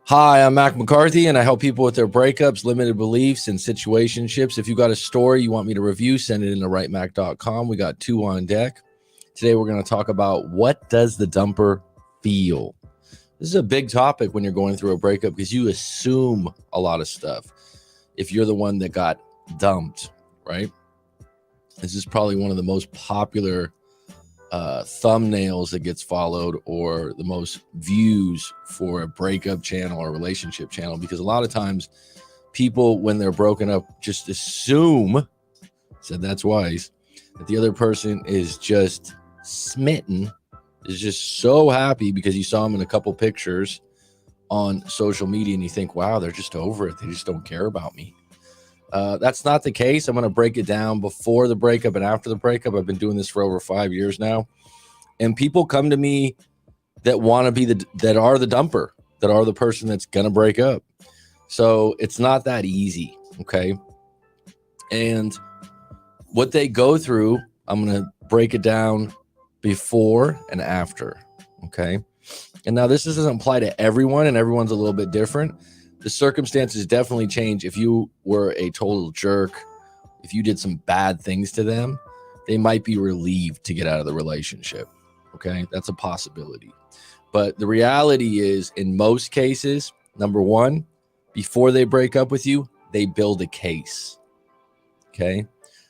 Hi, I'm Mac McCarthy, and I help people with their breakups, limited beliefs, and situationships. If you got a story you want me to review, send it in to writemac.com. We got two on deck. Today, we're going to talk about what does the dumper feel? This is a big topic when you're going through a breakup because you assume a lot of stuff. If you're the one that got dumped, right? This is probably one of the most popular thumbnails that gets followed or the most views for a breakup channel or relationship channel, because a lot of times people, when they're broken up, just assume, said that's wise, that the other person is just smitten, is just so happy because you saw them in a couple pictures on social media and you think, wow, they're just over it, they just don't care about me. That's not the case. I'm going to break it down before the breakup and after the breakup. I've been doing this for over 5 years now. And people come to me that want to be that are the dumper, that are the person that's going to break up. So it's not that easy. Okay. And what they go through, I'm going to break it down before and after. Okay. And now this doesn't apply to everyone, and everyone's a little bit different. The circumstances definitely change. If you were a total jerk, if you did some bad things to them, they might be relieved to get out of the relationship. Okay, that's a possibility. But the reality is, in most cases, number one, before they break up with you, they build a case. Okay,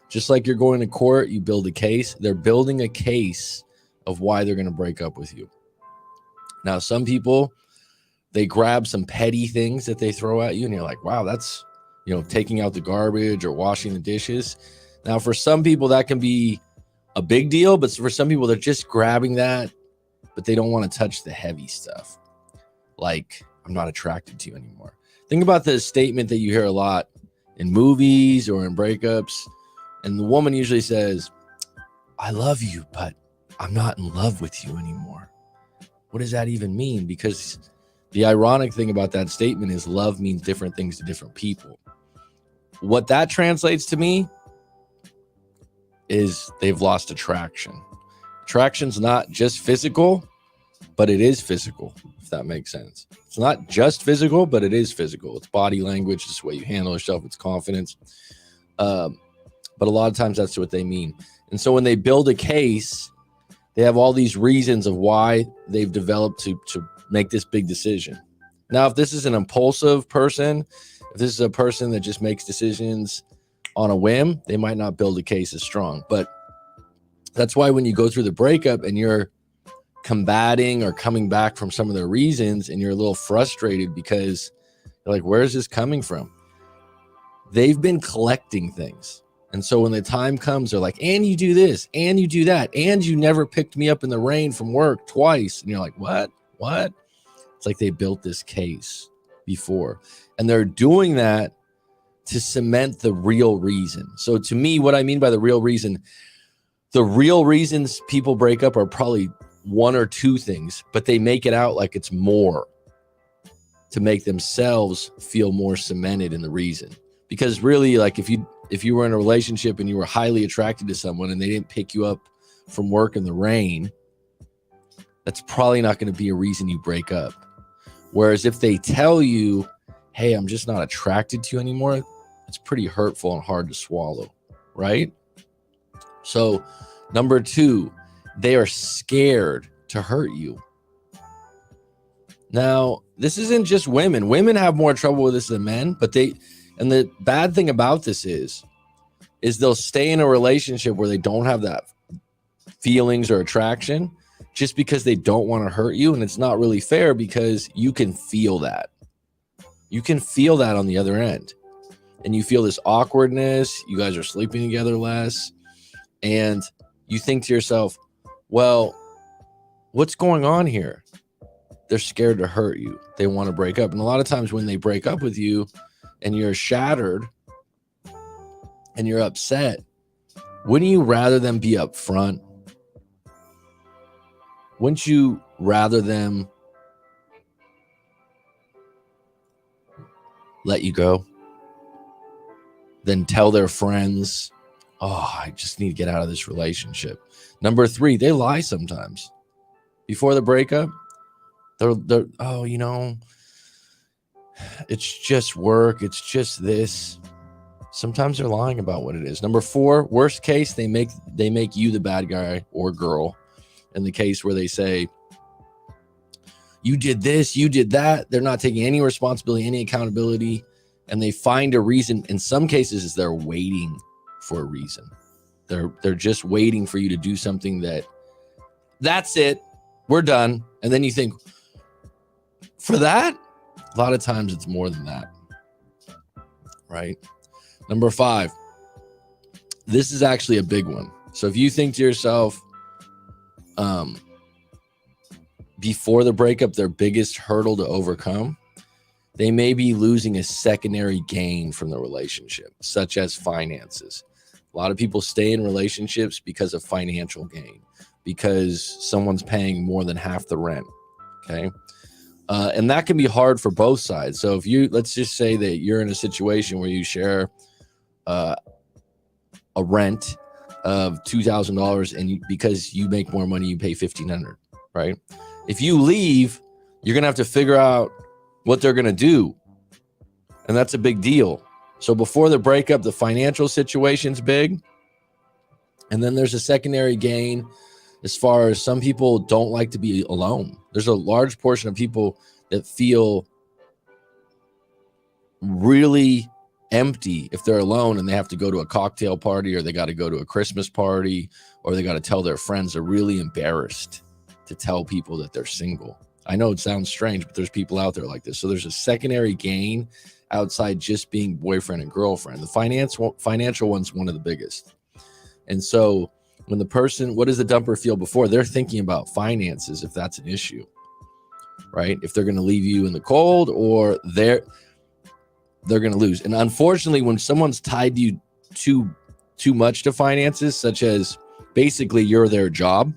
just like you're going to court, you build a case. They're building a case of why they're going to break up with you. Now, some people, they grab some petty things that they throw at you and you're like, wow, that's, taking out the garbage or washing the dishes. Now, for some people that can be a big deal, but for some people they're just grabbing that, but they don't want to touch the heavy stuff. Like, I'm not attracted to you anymore. Think about the statement that you hear a lot in movies or in breakups. And the woman usually says, I love you, but I'm not in love with you anymore. What does that even mean? Because the ironic thing about that statement is love means different things to different people. What that translates to me is they've lost attraction. Attraction's not just physical, but it is physical, if that makes sense. It's not just physical, but it is physical. It's body language, it's the way you handle yourself, it's confidence. But a lot of times that's what they mean. And so when they build a case, they have all these reasons of why they've developed to make this big decision. Now, if this is an impulsive person, if this is a person that just makes decisions on a whim, they might not build a case as strong. But that's why when you go through the breakup and you're combating or coming back from some of their reasons and you're a little frustrated because you're like, where is this coming from? They've been collecting things. And so when the time comes, they're like, and you do this, and you do that, and you never picked me up in the rain from work twice. And you're like, what? It's like they built this case before. And they're doing that to cement the real reason. So to me, what I mean by the real reasons people break up are probably one or two things, but they make it out like it's more to make themselves feel more cemented in the reason. Because really, like if you were in a relationship and you were highly attracted to someone and they didn't pick you up from work in the rain, that's probably not going to be a reason you break up. Whereas if they tell you, hey, I'm just not attracted to you anymore, it's pretty hurtful and hard to swallow, right? So number two, they are scared to hurt you. Now, this isn't just women. Women have more trouble with this than men, and the bad thing about this is they'll stay in a relationship where they don't have that feelings or attraction just because they don't want to hurt you. And it's not really fair because you can feel that. You can feel that on the other end. And you feel this awkwardness. You guys are sleeping together less. And you think to yourself, well, what's going on here? They're scared to hurt you. They want to break up. And a lot of times when they break up with you and you're shattered and you're upset, wouldn't you rather them be upfront? Wouldn't you rather them let you go than tell their friends, oh, I just need to get out of this relationship? Number three, they lie sometimes. Before the breakup, they're oh, it's just work, it's just this. Sometimes they're lying about what it is. Number 4, worst case, they make you the bad guy or girl. In the case where they say, you did this, you did that. They're not taking any responsibility, any accountability, and they find a reason. In some cases, they're waiting for a reason. They're just waiting for you to do something that's it, we're done. And then you think, for that? A lot of times it's more than that, right? Number 5, this is actually a big one. So if you think to yourself, before the breakup, their biggest hurdle to overcome, they may be losing a secondary gain from the relationship, such as finances. A lot of people stay in relationships because of financial gain, because someone's paying more than half the rent. Okay. And that can be hard for both sides. So if let's just say that you're in a situation where you share a rent of $2,000 and because you make more money, you pay $1,500, right? If you leave, you're going to have to figure out what they're going to do. And that's a big deal. So before the breakup, the financial situation's big. And then there's a secondary gain as far as some people don't like to be alone. There's a large portion of people that feel really empty if they're alone and they have to go to a cocktail party, or they got to go to a Christmas party, or they got to tell their friends. They're really embarrassed to tell people that they're single. I know it sounds strange, but there's people out there like this. So there's a secondary gain outside just being boyfriend and girlfriend. The financial one's one of the biggest. And so when the person, what does the dumper feel before? They're thinking about finances, if that's an issue, right? If they're going to leave you in the cold, or they're going to lose. And unfortunately, when someone's tied you too much to finances, such as basically you're their job,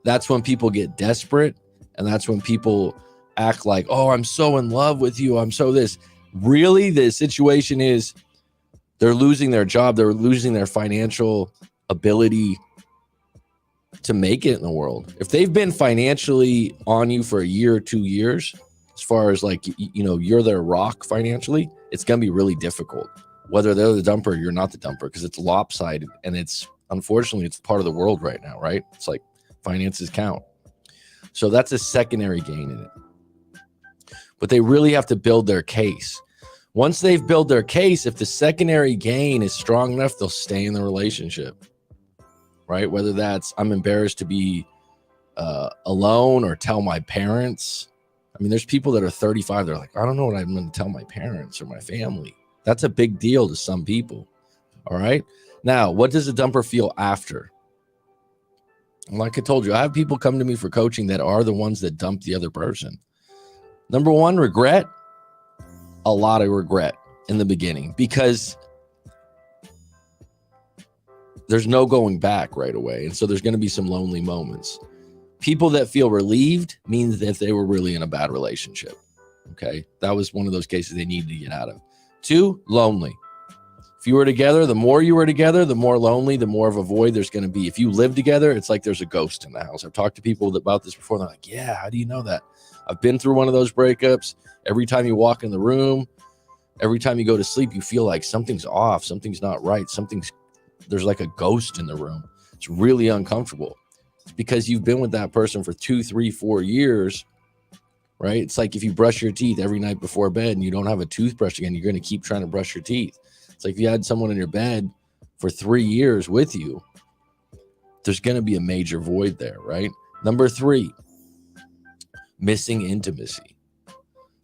that's when people get desperate. And that's when people act like, oh, I'm so in love with you, I'm so this. Really, the situation is they're losing their job. They're losing their financial ability to make it in the world. If they've been financially on you for a year or 2 years, as far as like, you're their rock financially, it's going to be really difficult. Whether they're the dumper or you're not the dumper, because it's lopsided, and unfortunately, it's part of the world right now, right? It's like finances count. So that's a secondary gain in it. But they really have to build their case. Once they've built their case, if the secondary gain is strong enough, they'll stay in the relationship, right? Whether that's, I'm embarrassed to be alone, or tell my parents. I mean, there's people that are 35. They're like, I don't know what I'm going to tell my parents or my family. That's a big deal to some people. All right. Now, what does a dumper feel after? Like I told you, I have people come to me for coaching that are the ones that dump the other person. Number 1, regret. A lot of regret in the beginning, because there's no going back right away. And so there's going to be some lonely moments. People that feel relieved means that they were really in a bad relationship. Okay. That was one of those cases they needed to get out of. 2, lonely. If you were together, the more you were together, the more lonely, the more of a void there's going to be. If you live together, it's like there's a ghost in the house. I've talked to people about this before. They're like, yeah, how do you know that? I've been through one of those breakups. Every time you walk in the room, every time you go to sleep, you feel like something's off, something's not right, there's like a ghost in the room. It's really uncomfortable. It's because you've been with that person for 2, 3, 4 years, right? It's like if you brush your teeth every night before bed and you don't have a toothbrush again, you're going to keep trying to brush your teeth. It's like if you had someone in your bed for 3 years with you, there's going to be a major void there, right? Number 3, missing intimacy.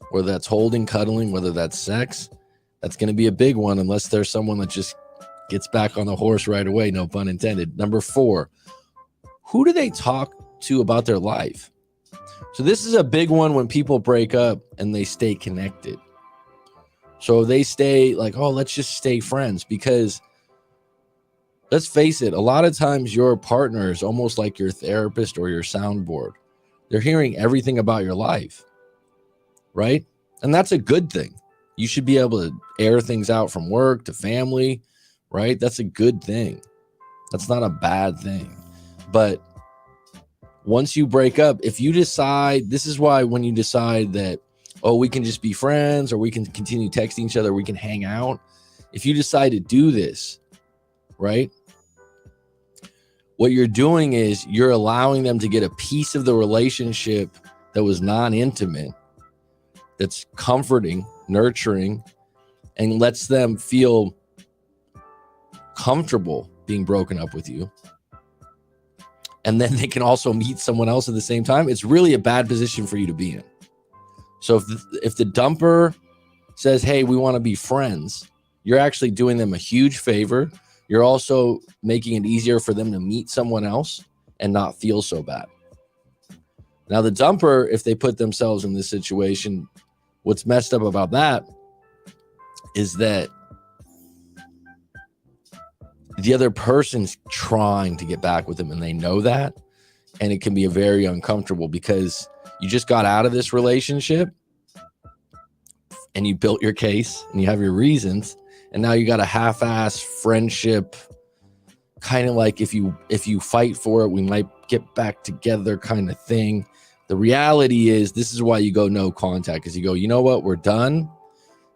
Whether that's holding, cuddling, whether that's sex, that's going to be a big one, unless there's someone that just gets back on the horse right away, no pun intended. Number 4, who do they talk to about their life? So this is a big one when people break up and they stay connected. So they stay like, oh, let's just stay friends, because let's face it, a lot of times your partner is almost like your therapist or your soundboard. They're hearing everything about your life, right? And that's a good thing. You should be able to air things out from work to family, right? That's a good thing. That's not a bad thing. But once you break up, if you decide, this is why when you decide that oh, we can just be friends, or we can continue texting each other, we can hang out. If you decide to do this, right, what you're doing is you're allowing them to get a piece of the relationship that was non-intimate, that's comforting, nurturing, and lets them feel comfortable being broken up with you. And then they can also meet someone else at the same time. It's really a bad position for you to be in. So if the dumper says, hey, we want to be friends, you're actually doing them a huge favor. You're also making it easier for them to meet someone else and not feel so bad. Now, the dumper, if they put themselves in this situation, what's messed up about that is that the other person's trying to get back with them, and they know that. And it can be very uncomfortable because you just got out of this relationship and you built your case and you have your reasons. And now you got a half-ass friendship, kind of like if you fight for it, we might get back together kind of thing. The reality is this is why you go no contact, because you go, you know what, we're done.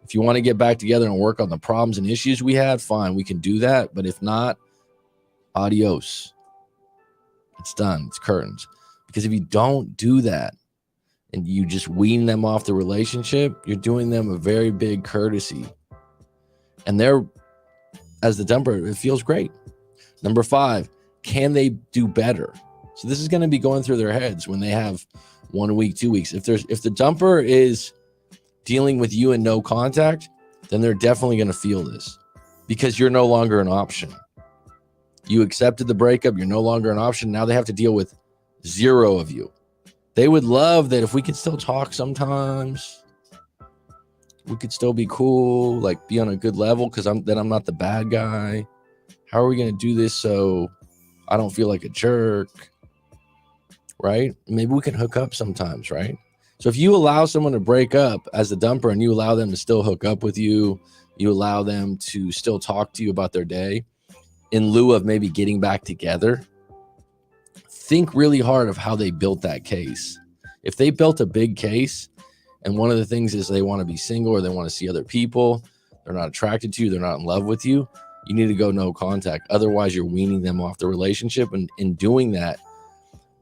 If you want to get back together and work on the problems and issues we had, fine, we can do that. But if not, adios. It's done. It's curtains. Because if you don't do that and you just wean them off the relationship, you're doing them a very big courtesy. And they're, as the dumper, it feels great. Number 5, can they do better? So this is going to be going through their heads when they have 1 week, 2 weeks. If the dumper is dealing with you in no contact, then they're definitely going to feel this because you're no longer an option. You accepted the breakup. You're no longer an option. Now they have to deal with 0 of you. They would love that if we could still talk sometimes. We could still be cool, like be on a good level, because I'm not the bad guy. How are we going to do this so I don't feel like a jerk? Right? Maybe we can hook up sometimes, right? So if you allow someone to break up as a dumper and you allow them to still hook up with you, you allow them to still talk to you about their day in lieu of maybe getting back together, think really hard of how they built that case. If they built a big case and one of the things is they want to be single or they want to see other people, they're not attracted to you, they're not in love with you, you need to go no contact. Otherwise, you're weaning them off the relationship. And in doing that,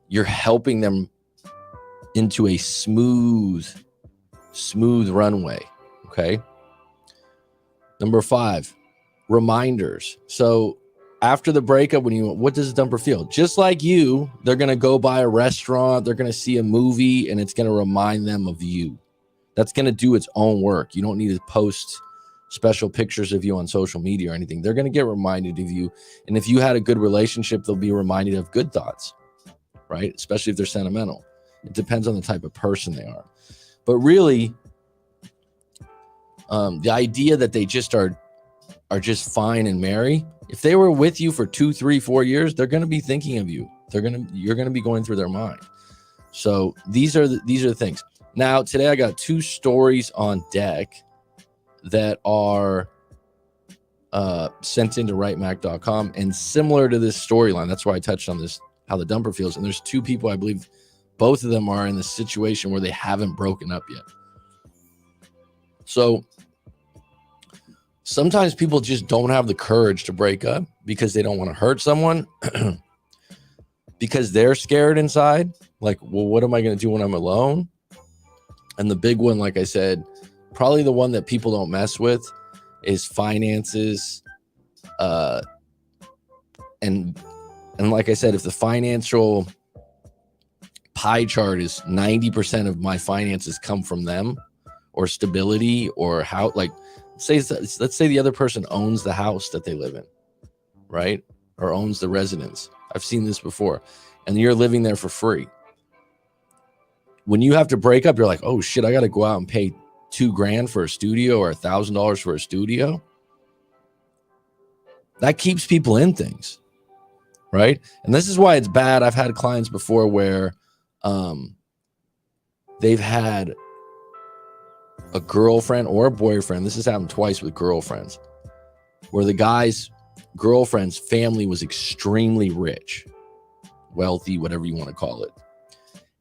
you're helping them into a smooth runway. Okay. Number 5, reminders. So after the breakup, what does the dumper feel? Just like you, they're going to go by a restaurant, they're going to see a movie, and it's going to remind them of you. That's going to do its own work. You don't need to post special pictures of you on social media or anything. They're going to get reminded of you. And if you had a good relationship, they'll be reminded of good thoughts, right? Especially if they're sentimental. It depends on the type of person they are. But really, the idea that they just are just fine and merry, if they were with you for 2, 3, 4 years, they're going to be thinking of you. You're going to be going through their mind. So these are the things. Now, today I got 2 stories on deck that are sent into writemac.com and similar to this storyline. That's why I touched on this, how the dumper feels. And there's 2 people, I believe both of them are in the situation where they haven't broken up yet. So sometimes people just don't have the courage to break up because they don't want to hurt someone because they're scared inside. Like, well, what am I going to do when I'm alone? And the big one, like I said, probably the one that people don't mess with is finances. And like I said, if the financial pie chart is 90% of my finances come from them, or stability, or how, like, let's say the other person owns the house that they live in, right? Or owns the residence. I've seen this before. And you're living there for free. When you have to break up, you're like, oh shit, I got to go out and pay $2,000 for a studio or $1,000 for a studio. That keeps people in things, right? And this is why it's bad. I've had clients before where they've had a girlfriend or a boyfriend. This has happened twice with girlfriends, where the guy's girlfriend's family was extremely rich, wealthy, whatever you want to call it.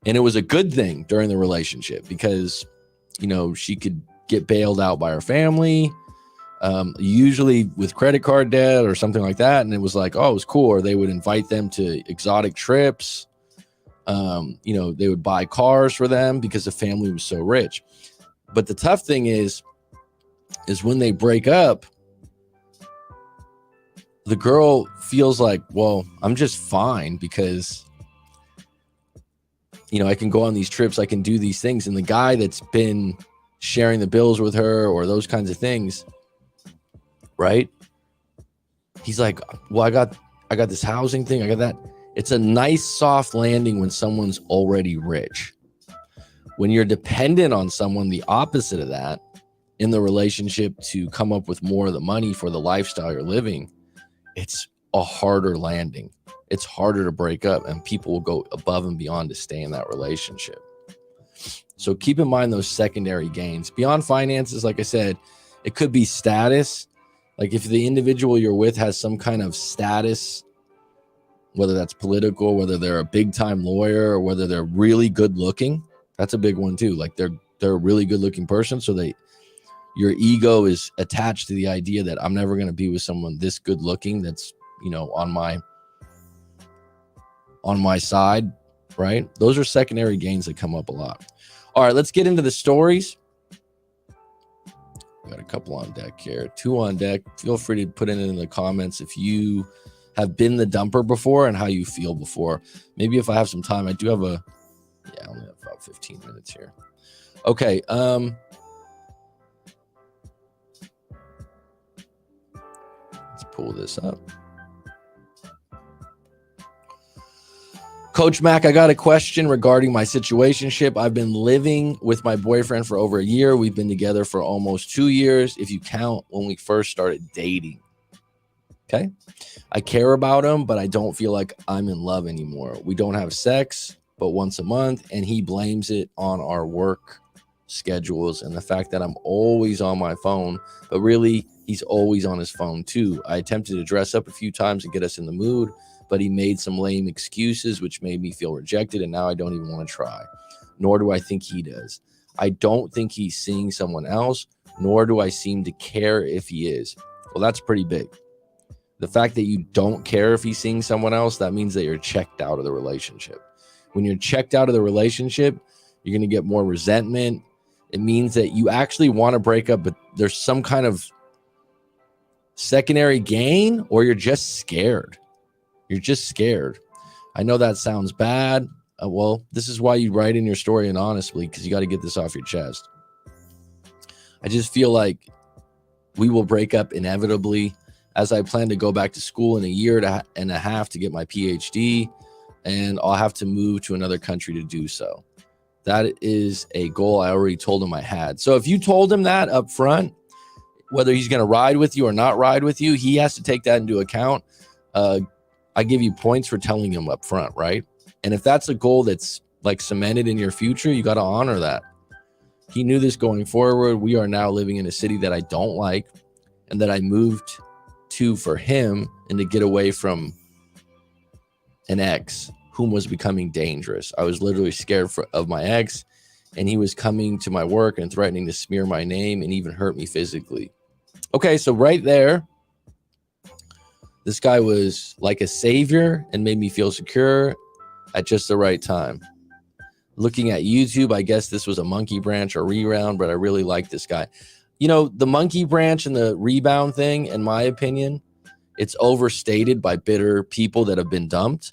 And it was a good thing during the relationship because she could get bailed out by her family, usually with credit card debt or something like that. And it was like, oh, it was cool. Or they would invite them to exotic trips. They would buy cars for them because the family was so rich. But the tough thing is when they break up, the girl feels like, well, I'm just fine because, I can go on these trips, I can do these things. And the guy that's been sharing the bills with her or those kinds of things, right? He's like, well, I got this housing thing, I got that. It's a nice soft landing when someone's already rich. When you're dependent on someone, the opposite of that, in the relationship to come up with more of the money for the lifestyle you're living, it's a harder landing. It's harder to break up, and people will go above and beyond to stay in that relationship. So keep in mind those secondary gains. Beyond finances, like I said, it could be status. Like if the individual you're with has some kind of status, whether that's political, whether they're a big time lawyer, or whether they're really good looking, that's a big one too. Like they're a really good looking person. So your ego is attached to the idea that I'm never going to be with someone this good looking that's, on my side, right? Those are secondary gains that come up a lot. All right, let's get into the stories. Got a couple on deck here, 2 on deck. Feel free to put it in the comments if you have been the dumper before and how you feel before. Maybe if I have some time, I do have I only have about 15 minutes here. Okay. Let's pull this up. Coach Mac, I got a question regarding my situationship. I've been living with my boyfriend for over a year. We've been together for almost 2 years, if you count when we first started dating. Okay. I care about him, but I don't feel like I'm in love anymore. We don't have sex but once a month, and he blames it on our work schedules and the fact that I'm always on my phone, but really he's always on his phone too. I attempted to dress up a few times and get us in the mood, but he made some lame excuses, which made me feel rejected, and now I don't even want to try, nor do I think he does. I don't think he's seeing someone else, nor do I seem to care if he is. Well, that's pretty big. The fact that you don't care if he's seeing someone else, that means that you're checked out of the relationship. When you're checked out of the relationship, you're going to get more resentment. It means that you actually want to break up, but there's some kind of secondary gain, or you're just scared. You're just scared. I know that sounds bad. Well, this is why you write in your story and honestly, because you got to get this off your chest. I just feel like we will break up inevitably, as I plan to go back to school in a year and a half to get my PhD, and I'll have to move to another country to do so. That is a goal I already told him I had. So if you told him that up front, whether he's going to ride with you or not ride with you, he has to take that into account. I give you points for telling him up front, right? And if that's a goal that's like cemented in your future, you got to honor that. He knew this going forward. We are now living in a city that I don't like and that I moved to for him and to get away from an ex whom was becoming dangerous. I was literally scared of my ex, and he was coming to my work and threatening to smear my name and even hurt me physically. Okay, so right there, this guy was like a savior and made me feel secure at just the right time. Looking at YouTube, I guess this was a monkey branch or rebound, but I really like this guy. The monkey branch and the rebound thing, in my opinion, it's overstated by bitter people that have been dumped.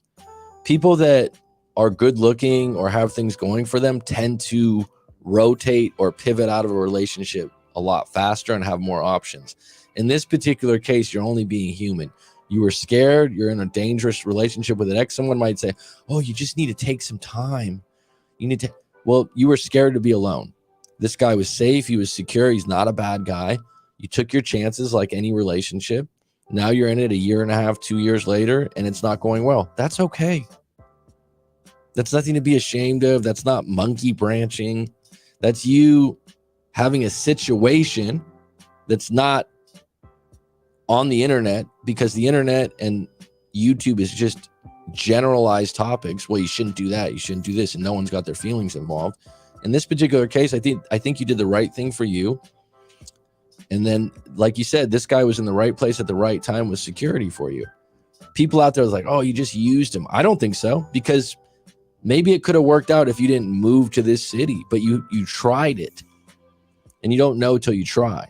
People that are good looking or have things going for them tend to rotate or pivot out of a relationship a lot faster and have more options. In this particular case, you're only being human. You were scared. You're in a dangerous relationship with an ex. Someone might say, oh, you just need to take some time. Well, you were scared to be alone. This guy was safe. He was secure. He's not a bad guy. You took your chances like any relationship. Now you're in it a year and a half, 2 years later, and it's not going well. That's okay. That's nothing to be ashamed of. That's not monkey branching. That's you having a situation that's not on the internet, because the internet and YouTube is just generalized topics. Well, you shouldn't do that. You shouldn't do this. And no one's got their feelings involved. In this particular case, I think you did the right thing for you. And then, like you said, this guy was in the right place at the right time with security for you. People out there are like, oh, you just used him. I don't think so, because maybe it could have worked out if you didn't move to this city, but you tried it, and you don't know till you try.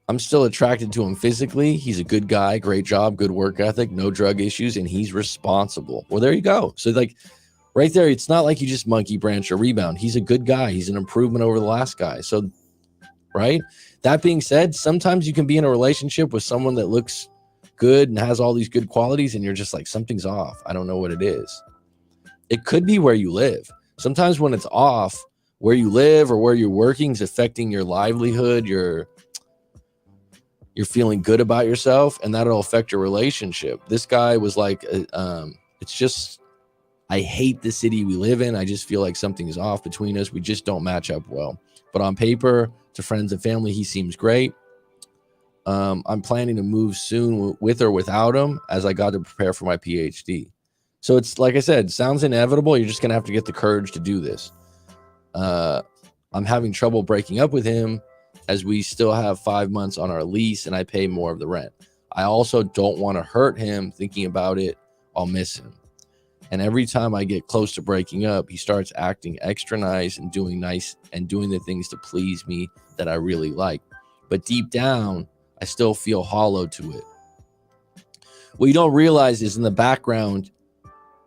I'm still attracted to him physically. He's a good guy, great job, good work ethic, no drug issues, and he's responsible. Well, there you go. So like right there, it's not like you just monkey branch or rebound. He's a good guy. He's an improvement over the last guy. So, right? That being said, sometimes you can be in a relationship with someone that looks good and has all these good qualities, and you're just like, something's off. I don't know what it is. It could be where you live. Sometimes when it's off, where you live or where you're working is affecting your livelihood, you're feeling good about yourself, and that'll affect your relationship. This guy was like, it's just, I hate the city we live in. I just feel like something's off between us. We just don't match up well. But on paper, to friends and family, he seems great. I'm planning to move soon with or without him as I got to prepare for my PhD. So it's like I said, sounds inevitable. You're just going to have to get the courage to do this. I'm having trouble breaking up with him as we still have 5 months on our lease and I pay more of the rent. I also don't want to hurt him. Thinking about it, I'll miss him. And every time I get close to breaking up, he starts acting extra nice and doing the things to please me that I really like. But deep down, I still feel hollow to it. What you don't realize is in the background,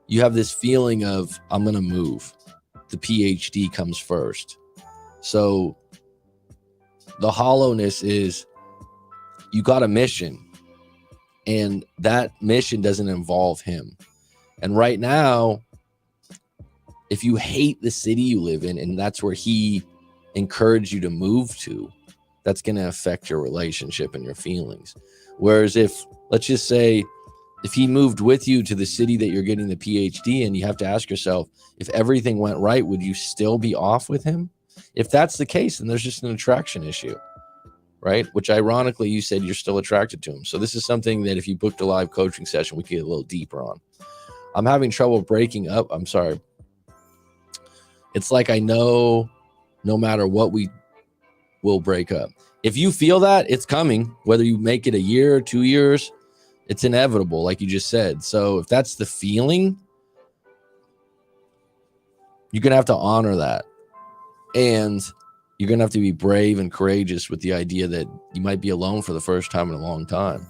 you have this feeling of, I'm going to move. The PhD comes first. So the hollowness is you got a mission, and that mission doesn't involve him. And right now, if you hate the city you live in and that's where he encouraged you to move to, that's going to affect your relationship and your feelings. Whereas if, let's just say, if he moved with you to the city that you're getting the PhD in, you have to ask yourself, if everything went right, would you still be off with him? If that's the case, then there's just an attraction issue, right? Which ironically, you said you're still attracted to him. So this is something that if you booked a live coaching session, we could get a little deeper on. I'm having trouble breaking up. I'm sorry. It's like I know no matter what, we will break up. If you feel that, it's coming. Whether you make it a year or 2 years, it's inevitable, like you just said. So if that's the feeling, you're going to have to honor that. And you're going to have to be brave and courageous with the idea that you might be alone for the first time in a long time.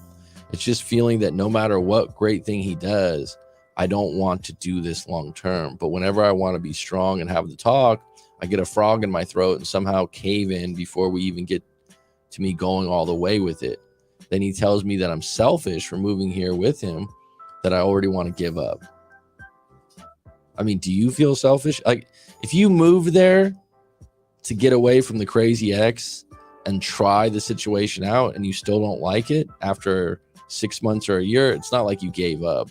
It's just feeling that no matter what great thing he does, I don't want to do this long term. But whenever I want to be strong and have the talk, I get a frog in my throat and somehow cave in before we even get to me going all the way with it. Then he tells me that I'm selfish for moving here with him, that I already want to give up. I mean, do you feel selfish? Like, if you move there to get away from the crazy ex and try the situation out and you still don't like it after 6 months or a year, it's not like you gave up.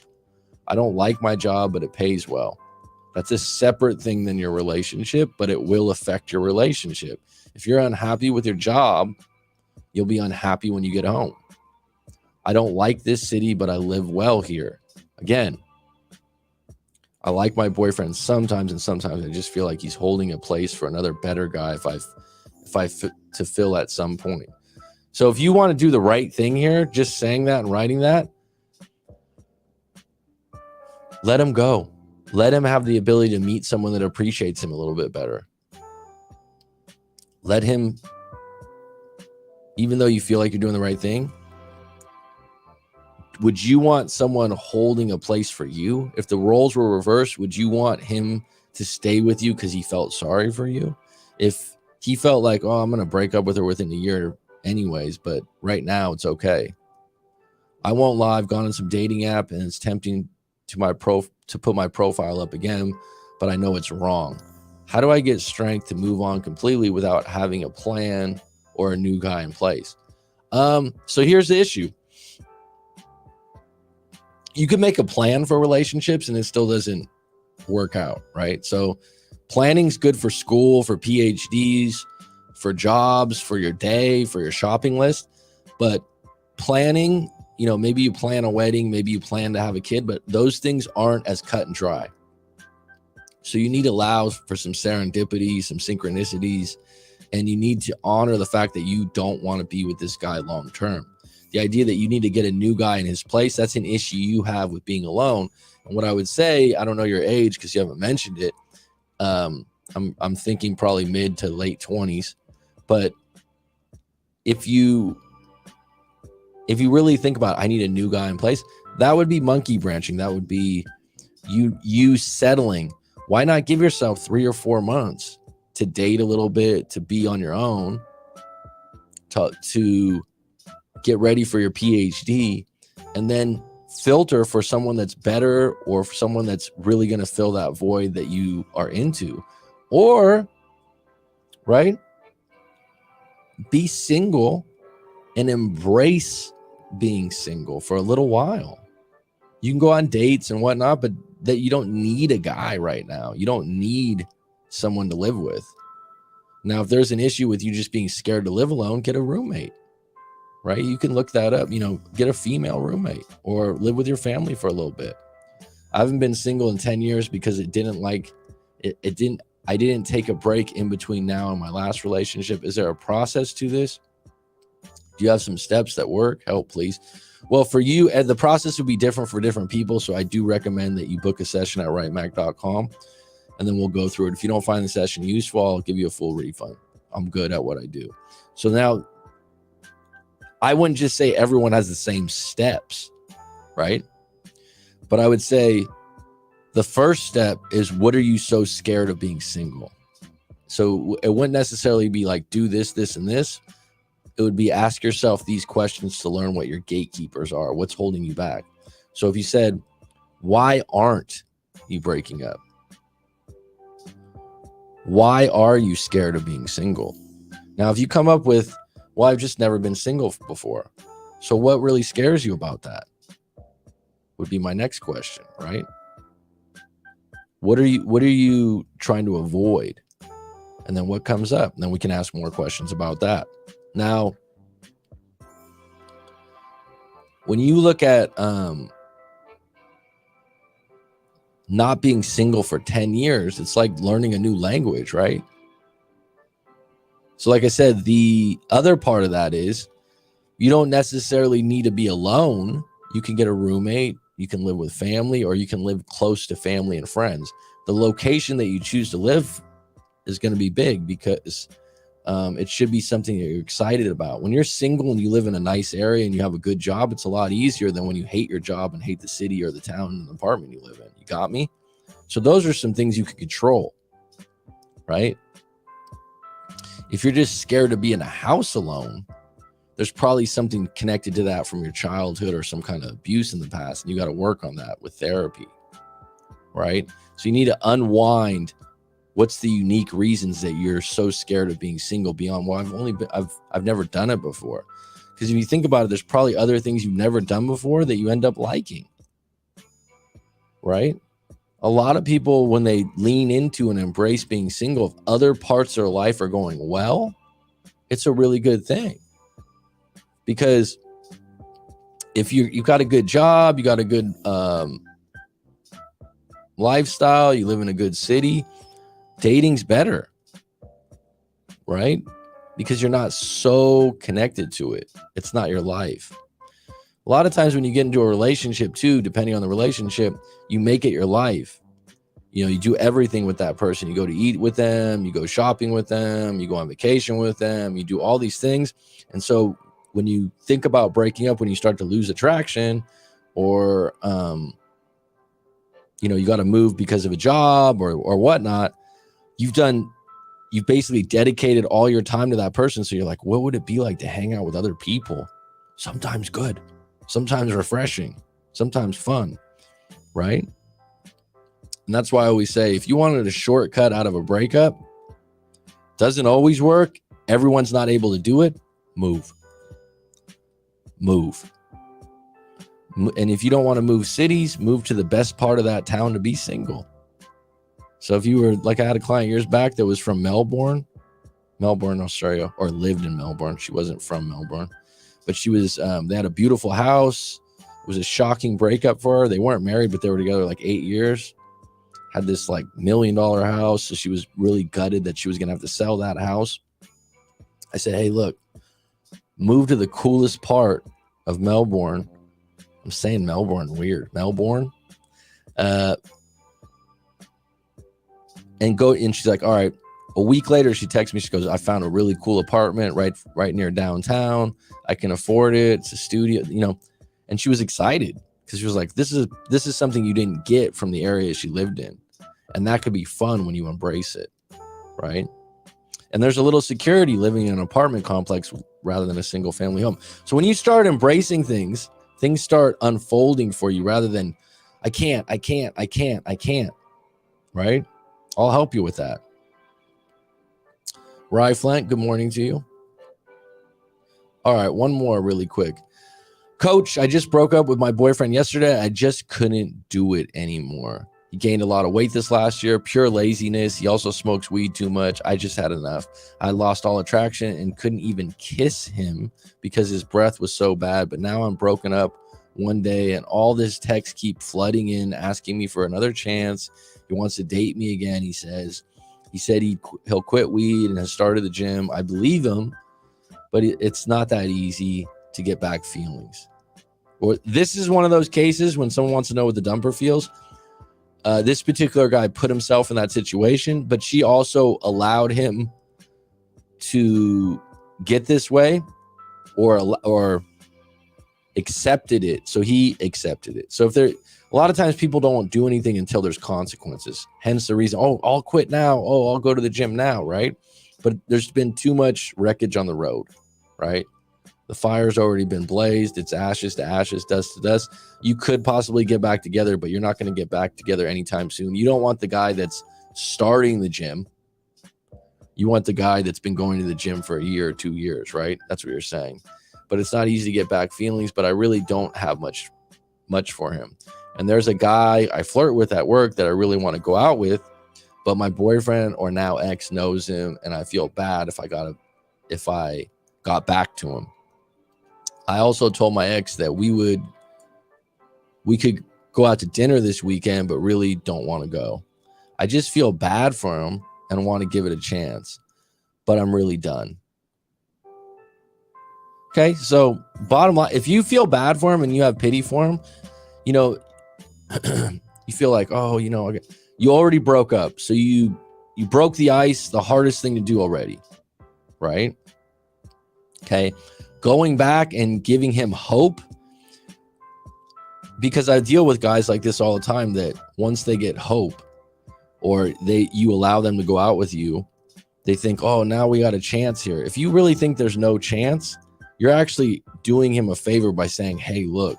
I don't like my job, but it pays well. That's a separate thing than your relationship, but it will affect your relationship. If you're unhappy with your job, you'll be unhappy when you get home. I don't like this city, but I live well here. Again, I like my boyfriend sometimes, and sometimes I just feel like he's holding a place for another better guy if I to fill at some point. So if you want to do the right thing here, just saying that and writing that, let him go. Let him have the ability to meet someone that appreciates him a little bit better. Let him, even though you feel like you're doing the right thing, would you want someone holding a place for you? If the roles were reversed, would you want him to stay with you because he felt sorry for you? If he felt like, oh, I'm going to break up with her within a year anyways, but right now it's okay. I won't lie, I've gone on some dating app and it's tempting to put my profile up again, but I know it's wrong. How do I get strength to move on completely without having a plan or a new guy in place? So here's the issue. You can make a plan for relationships and it still doesn't work out, right? So planning's good for school, for PhDs, for jobs, for your day, for your shopping list. But planning, maybe you plan a wedding, maybe you plan to have a kid, but those things aren't as cut and dry. So you need to allow for some serendipity, some synchronicities, and you need to honor the fact that you don't want to be with this guy long term. The idea that you need to get a new guy in his place, that's an issue you have with being alone. And what I would say, I don't know your age because you haven't mentioned it. I'm thinking probably mid to late 20s. But if you really think about, I need a new guy in place, that would be monkey branching. That would be you settling. Why not give yourself 3 or 4 months to date a little bit, to be on your own, to get ready for your PhD, and then filter for someone that's better or for someone that's really going to fill that void that you are into. Or, right, be single and embrace being single for a little while. You can go on dates and whatnot, but that you don't need a guy right now. You don't need someone to live with. Now, if there's an issue with you just being scared to live alone, get a roommate, right? You can look that up, get a female roommate or live with your family for a little bit. I haven't been single in 10 years because I didn't take a break in between now and my last relationship. Is there a process to this? Do you have some steps that work? Help, please. Well, for you, the process will be different for different people. So I do recommend that you book a session at writemac.com and then we'll go through it. If you don't find the session useful, I'll give you a full refund. I'm good at what I do. So now I wouldn't just say everyone has the same steps, right? But I would say the first step is, what are you so scared of being single? So it wouldn't necessarily be like, do this, this, and this. It would be, ask yourself these questions to learn what your gatekeepers are. What's holding you back? So if you said, why aren't you breaking up? Why are you scared of being single? Now, if you come up with, well, I've just never been single before. So what really scares you about that? Would be my next question, right? What are you trying to avoid? And then what comes up? And then we can ask more questions about that. Now, when you look at not being single for 10 years, it's like learning a new language, right? So like I said, the other part of that is you don't necessarily need to be alone. You can get a roommate, you can live with family, or you can live close to family and friends. The location that you choose to live is going to be big because it should be something that you're excited about. When you're single and you live in a nice area and you have a good job, it's a lot easier than when you hate your job and hate the city or the town and the apartment you live in. You got me? So those are some things you can control, right? If you're just scared to be in a house alone, there's probably something connected to that from your childhood or some kind of abuse in the past. And you got to work on that with therapy, right? So you need to unwind. What's the unique reasons that you're so scared of being single beyond, well, I've never done it before. Because if you think about it, there's probably other things you've never done before that you end up liking, right? A lot of people, when they lean into and embrace being single, if other parts of their life are going well, it's a really good thing. Because if you've got a good job, you got a good lifestyle, you live in a good city, dating's better, right? Because you're not so connected to it. It's not your life. A lot of times when you get into a relationship too, depending on the relationship, you make it your life. You do everything with that person. You go to eat with them, you go shopping with them, you go on vacation with them, you do all these things. And so when you think about breaking up, when you start to lose attraction, or you got to move because of a job or whatnot, you've basically dedicated all your time to that person. So you're like, what would it be like to hang out with other people? Sometimes good, sometimes refreshing, sometimes fun, right? And that's why I always say, if you wanted a shortcut out of a breakup, doesn't always work, everyone's not able to do it, move. And if you don't want to move cities, move to the best part of that town to be single. So if you were, like, I had a client years back that was from Melbourne, Australia, or lived in Melbourne. She wasn't from Melbourne, but she was, they had a beautiful house. It was a shocking breakup for her. They weren't married, but they were together like 8 years. had this like $1 million house. So she was really gutted that she was going to have to sell that house. I said, hey, look, move to the coolest part of Melbourne. I'm saying Melbourne, weird. Melbourne. And go. And she's like, all right. A week later, she texts me. She goes, I found a really cool apartment right near downtown. I can afford it. It's a studio, you know. And she was excited because she was like, this is something you didn't get from the area she lived in. And that could be fun when you embrace it, right? And there's a little security living in an apartment complex rather than a single family home. So when you start embracing things start unfolding for you rather than, I can't, right? I'll help you with that. Rye Flint, good morning to you. All right, one more really quick. Coach, I just broke up with my boyfriend yesterday. I just couldn't do it anymore. He gained a lot of weight this last year, pure laziness. He also smokes weed too much. I just had enough. I lost all attraction and couldn't even kiss him because his breath was so bad. But now I'm broken up one day and all this texts keep flooding in, asking me for another chance. He wants to date me again, he says. He said he'll quit weed and has started the gym. I believe him, but it's not that easy to get back feelings. Or this is one of those cases when someone wants to know what the dumper feels. This particular guy put himself in that situation, but she also allowed him to get this way or accepted it. So he accepted it. So a lot of times people don't do anything until there's consequences. Hence the reason, oh, I'll quit now. Oh, I'll go to the gym now, right? But there's been too much wreckage on the road, right? The fire's already been blazed. It's ashes to ashes, dust to dust. You could possibly get back together, but you're not going to get back together anytime soon. You don't want the guy that's starting the gym. You want the guy that's been going to the gym for a year or 2 years, right? That's what you're saying. But it's not easy to get back feelings, but I really don't have much for him. And there's a guy I flirt with at work that I really want to go out with, but my boyfriend or now ex knows him, and I feel bad if I got back to him. I also told my ex that we could go out to dinner this weekend, but really don't want to go. I just feel bad for him and want to give it a chance, but I'm really done. Okay, so bottom line, if you feel bad for him and you have pity for him, you know, you feel like, oh, you know, you already broke up. So you broke the ice, the hardest thing to do already, right? Okay, going back and giving him hope, because I deal with guys like this all the time that once they get hope or you allow them to go out with you, they think, oh, now we got a chance here. If you really think there's no chance, you're actually doing him a favor by saying, hey, look,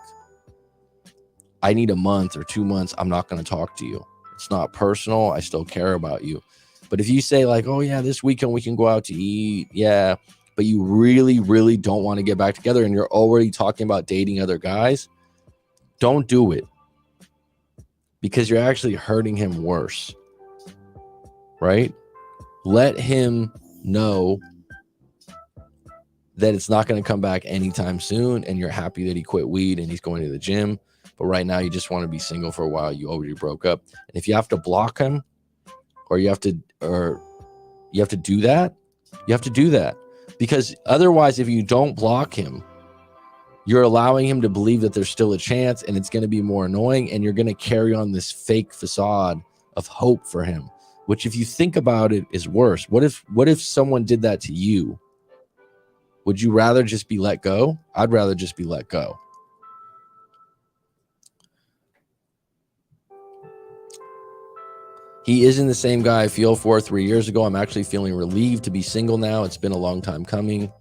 I need a month or 2 months. I'm not going to talk to you. It's not personal. I still care about you. But if you say like, oh yeah, this weekend we can go out to eat. Yeah. But you really, really don't want to get back together and you're already talking about dating other guys, don't do it, because you're actually hurting him worse, right? Let him know that it's not going to come back anytime soon and you're happy that he quit weed and he's going to the gym. But right now you just want to be single for a while. You already broke up. And if you have to block him or you have to do that, you have to do that. Because otherwise, if you don't block him, you're allowing him to believe that there's still a chance and it's going to be more annoying. And you're going to carry on this fake facade of hope for him, which if you think about it is worse. What if someone did that to you? Would you rather just be let go? I'd rather just be let go. He isn't the same guy I feel for 3 years ago. I'm actually feeling relieved to be single now. It's been a long time coming.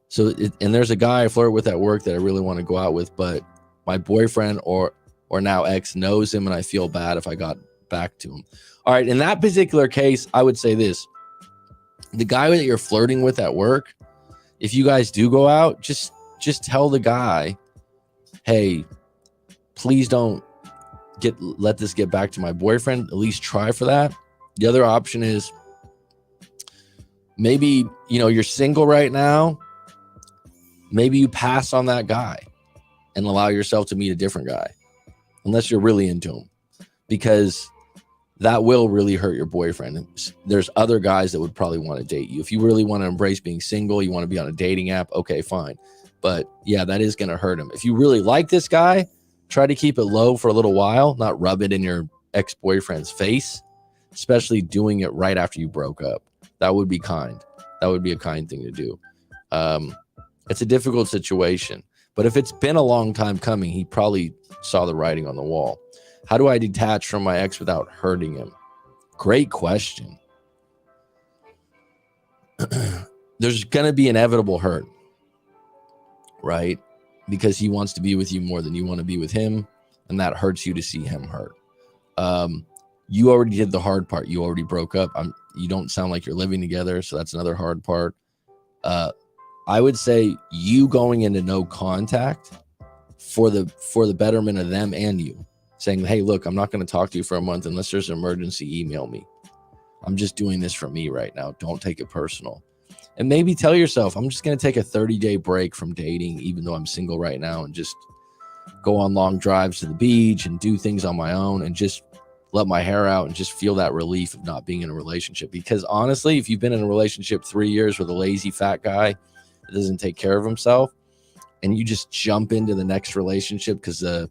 So, and there's a guy I flirt with at work that I really want to go out with, but my boyfriend or now ex knows him, and I feel bad if I got back to him. All right, in that particular case, I would say this. The guy that you're flirting with at work, if you guys do go out, just tell the guy, hey, please don't let this get back to my boyfriend. At least try for that. The other option is maybe, you know, you're single right now. Maybe you pass on that guy and allow yourself to meet a different guy, unless you're really into him. Because that will really hurt your boyfriend. There's other guys that would probably want to date you. If you really want to embrace being single, you want to be on a dating app, okay, fine. But yeah, that is going to hurt him. If you really like this guy, try to keep it low for a little while, not rub it in your ex-boyfriend's face, especially doing it right after you broke up. That would be kind. That would be a kind thing to do. It's a difficult situation, but if it's been a long time coming, he probably saw the writing on the wall. How do I detach from my ex without hurting him? Great question. There's going to be inevitable hurt, right? Because he wants to be with you more than you want to be with him, and that hurts you to see him hurt. You already did the hard part. You already broke up. You don't sound like you're living together, so that's another hard part. I would say you going into no contact for the betterment of them and you, saying, hey, look, I'm not going to talk to you for a month unless there's an emergency. Email me. I'm just doing this for me right now. Don't take it personal. And maybe tell yourself, I'm just going to take a 30-day break from dating, even though I'm single right now, and just go on long drives to the beach and do things on my own and just let my hair out and just feel that relief of not being in a relationship. Because honestly, if you've been in a relationship 3 years with a lazy fat guy that doesn't take care of himself, and you just jump into the next relationship because the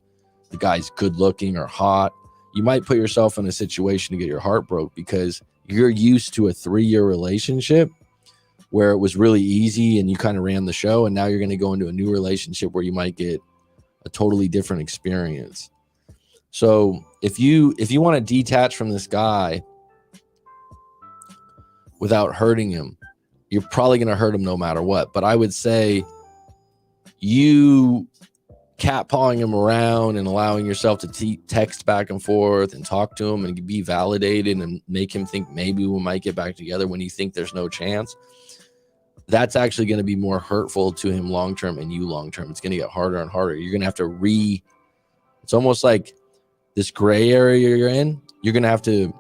guy's good looking or hot, you might put yourself in a situation to get your heart broke because you're used to a 3-year relationship where it was really easy and you kind of ran the show, and now you're going to go into a new relationship where you might get a totally different experience. So if you want to detach from this guy without hurting him, you're probably going to hurt him no matter what. But I would say you catpawing him around and allowing yourself to text back and forth and talk to him and be validated and make him think maybe we might get back together when you think there's no chance, that's actually going to be more hurtful to him long-term and you long-term. It's going to get harder and harder. You're going to have to it's almost like this gray area you're in. You're going to have to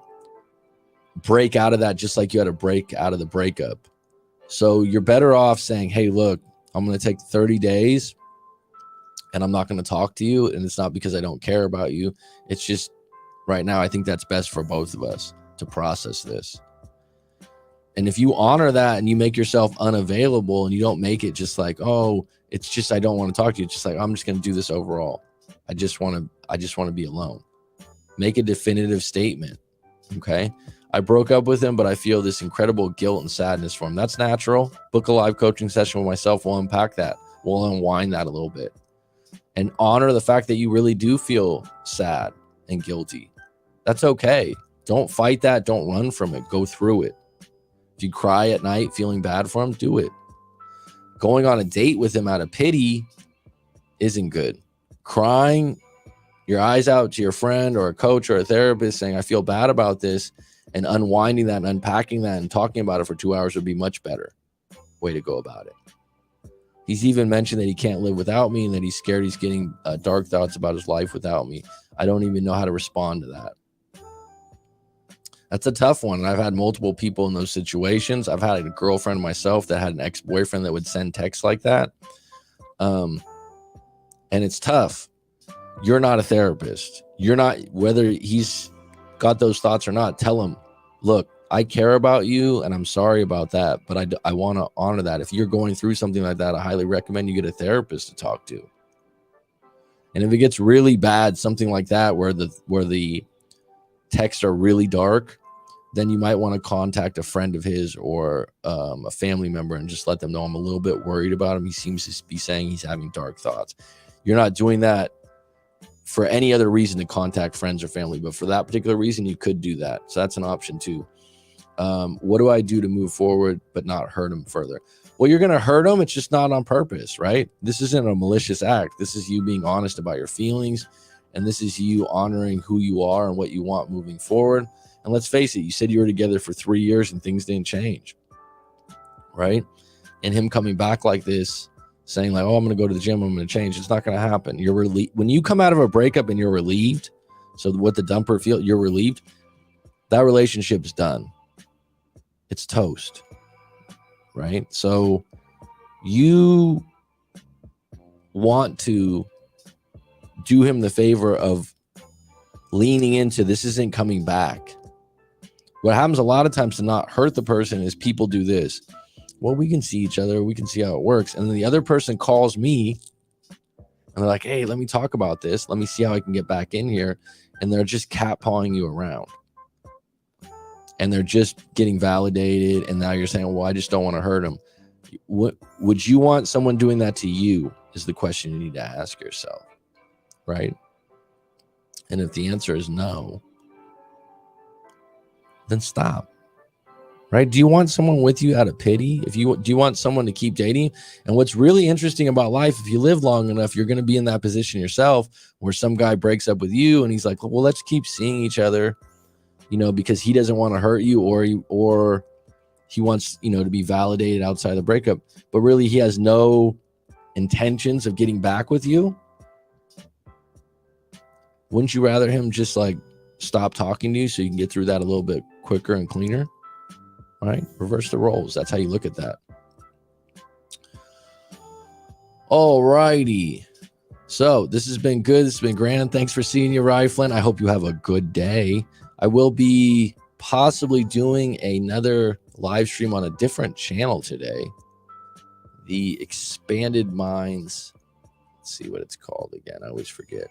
break out of that just like you had to break out of the breakup. So you're better off saying, hey, look, I'm going to take 30 days and I'm not going to talk to you. And it's not because I don't care about you. It's just right now, I think that's best for both of us to process this. And if you honor that and you make yourself unavailable and you don't make it just like, oh, it's just, I don't want to talk to you. It's just like, I'm just going to do this overall. I just want to be alone. Make a definitive statement. Okay. I broke up with him, but I feel this incredible guilt and sadness for him. That's natural. Book a live coaching session with myself. We'll unpack that. We'll unwind that a little bit and honor the fact that you really do feel sad and guilty. That's okay. Don't fight that. Don't run from it. Go through it. If you cry at night feeling bad for him, do it. Going on a date with him out of pity isn't good. Crying your eyes out to your friend or a coach or a therapist saying, I feel bad about this, and unwinding that and unpacking that and talking about it for 2 hours would be much better way to go about it. He's even mentioned that he can't live without me and that he's scared he's getting dark thoughts about his life without me. I don't even know how to respond to that. That's a tough one. And I've had multiple people in those situations. I've had a girlfriend myself that had an ex-boyfriend that would send texts like that. And it's tough. You're not a therapist. You're not, whether he's got those thoughts or not, tell him, look, I care about you and I'm sorry about that, but I want to honor that. If you're going through something like that, I highly recommend you get a therapist to talk to. And if it gets really bad, something like that, where the texts are really dark, then you might want to contact a friend of his or a family member and just let them know I'm a little bit worried about him. He seems to be saying he's having dark thoughts. You're not doing that for any other reason to contact friends or family, but for that particular reason, you could do that. So that's an option too. What do I do to move forward but not hurt him further? Well, you're going to hurt him. It's just not on purpose, right? This isn't a malicious act. This is you being honest about your feelings. And this is you honoring who you are and what you want moving forward. And let's face it, you said you were together for 3 years and things didn't change, right? And him coming back like this, saying like, oh, I'm going to go to the gym, I'm going to change. It's not going to happen. You're relieved. When you come out of a breakup and you're relieved, so what the dumper feel, you're relieved, that relationship's done. It's toast, right? So you want to do him the favor of leaning into this isn't coming back. What happens a lot of times to not hurt the person is people do this. Well, we can see each other. We can see how it works. And then the other person calls me and they're like, hey, let me talk about this. Let me see how I can get back in here. And they're just cat-pawing you around. And they're just getting validated. And now you're saying, well, I just don't want to hurt them. What would you want someone doing that to you is the question you need to ask yourself, right? And if the answer is no, then stop, right? Do you want someone with you out of pity? Do you want someone to keep dating? And what's really interesting about life, if you live long enough, you're going to be in that position yourself where some guy breaks up with you and he's like, well, let's keep seeing each other, because he doesn't want to hurt you, or he wants, to be validated outside the breakup, but really he has no intentions of getting back with you. Wouldn't you rather him just like stop talking to you so you can get through that a little bit quicker and cleaner? All right, reverse the roles. That's how you look at that. All righty. So this has been good. This has been grand. Thanks for seeing you, Riflin. I hope you have a good day. I will be possibly doing another live stream on a different channel today. The Expanded Minds. Let's see what it's called again. I always forget.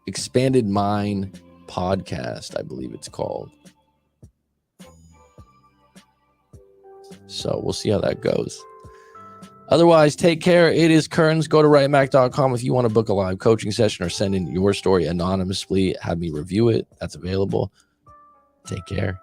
Expanded Mind Podcast, I believe it's called. So we'll see how that goes. Otherwise, take care. It is Kearns. Go to writemac.com if you want to book a live coaching session or send in your story anonymously. Have me review it. That's available. Take care.